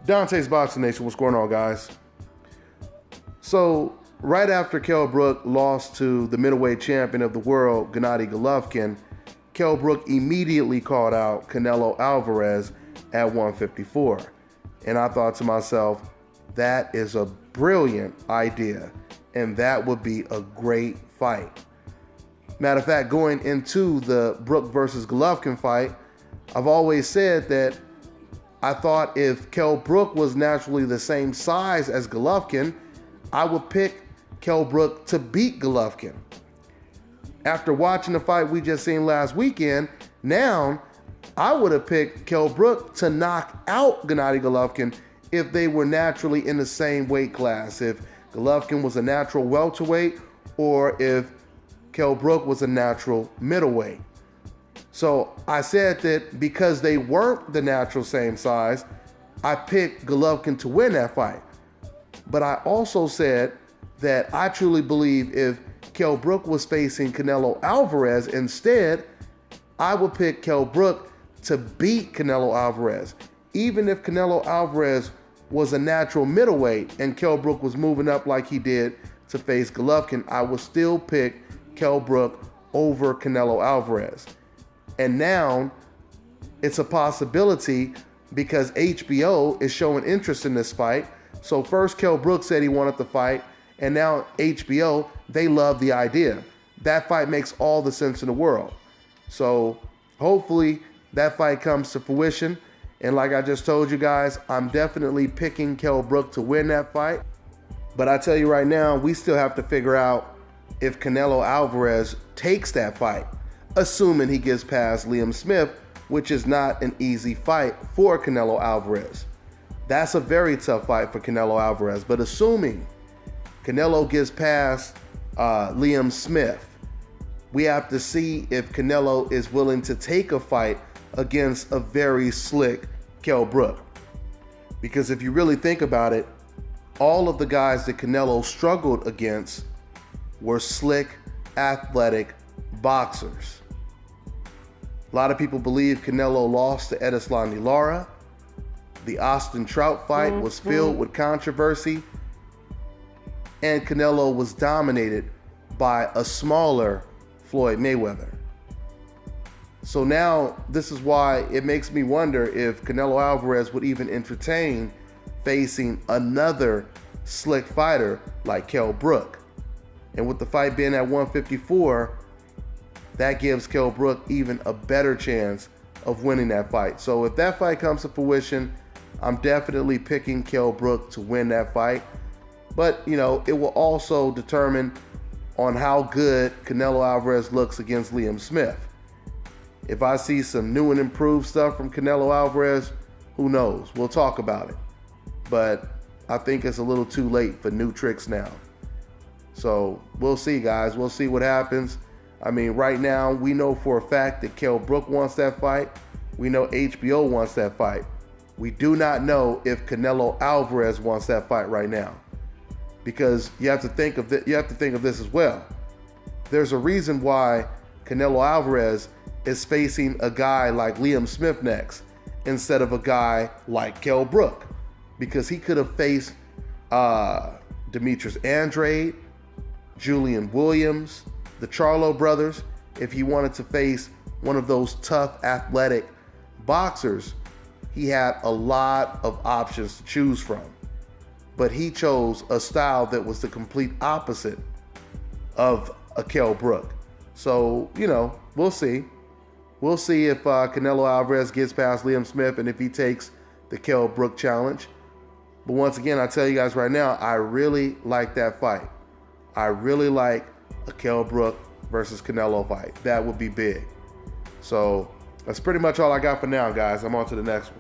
Dante's Boxing Nation, what's going on, guys? So, right after Kell Brook lost to the middleweight champion of the world, Gennady Golovkin, Kell Brook immediately called out Canelo Alvarez at 154. And I thought to myself, that is a brilliant idea, and that would be a great fight. Matter of fact, going into the Brook versus Golovkin fight, I've always said that I thought if Kell Brook was naturally the same size as Golovkin, I would pick Kell Brook to beat Golovkin. After watching the fight we just seen last weekend, now I would have picked Kell Brook to knock out Gennady Golovkin if they were naturally in the same weight class. If Golovkin was a natural welterweight or if Kell Brook was a natural middleweight. So I said that because they weren't the natural same size, I picked Golovkin to win that fight. But I also said that I truly believe if Kell Brook was facing Canelo Alvarez instead, I would pick Kell Brook to beat Canelo Alvarez. Even if Canelo Alvarez was a natural middleweight and Kell Brook was moving up like he did to face Golovkin, I would still pick Kell Brook over Canelo Alvarez. And now it's a possibility because HBO is showing interest in this fight. So first Kell Brook said he wanted the fight, and now HBO, they love the idea. That fight makes all the sense in the world. So hopefully that fight comes to fruition. And like I just told you guys, I'm definitely picking Kell Brook to win that fight. But I tell you right now, we still have to figure out if Canelo Alvarez takes that fight, assuming he gets past Liam Smith, which is not an easy fight for Canelo Alvarez. That's a very tough fight for Canelo Alvarez. But assuming Canelo gets past Liam Smith, we have to see if Canelo is willing to take a fight against a very slick Kell Brook. Because if you really think about it, all of the guys that Canelo struggled against were slick, athletic boxers. A lot of people believe Canelo lost to Edeslani Lara. The Austin Trout fight was filled with controversy, and Canelo was dominated by a smaller Floyd Mayweather. So now this is why it makes me wonder if Canelo Alvarez would even entertain facing another slick fighter like Kell Brook. And with the fight being at 154, that gives Kell Brook even a better chance of winning that fight. So if that fight comes to fruition, I'm definitely picking Kell Brook to win that fight. But, you know, it will also determine on how good Canelo Alvarez looks against Liam Smith. If I see some new and improved stuff from Canelo Alvarez, who knows? We'll talk about it. But I think it's a little too late for new tricks now. So we'll see, guys. We'll see what happens. I mean, right now, we know for a fact that Kell Brook wants that fight. We know HBO wants that fight. We do not know if Canelo Alvarez wants that fight right now. Because you have to think of this as well. There's a reason why Canelo Alvarez is facing a guy like Liam Smith next instead of a guy like Kell Brook. Because he could have faced Demetrius Andrade, Julian Williams, the Charlo brothers, if he wanted to face one of those tough, athletic boxers. He had a lot of options to choose from. But he chose a style that was the complete opposite of a Kell Brook. So, you know, we'll see. We'll see if Canelo Alvarez gets past Liam Smith and if he takes the Kell Brook challenge. But once again, I tell you guys right now, I really like that fight. I really like a Kell Brook versus Canelo fight. That would be big. So that's pretty much all I got for now, guys. I'm on to the next one.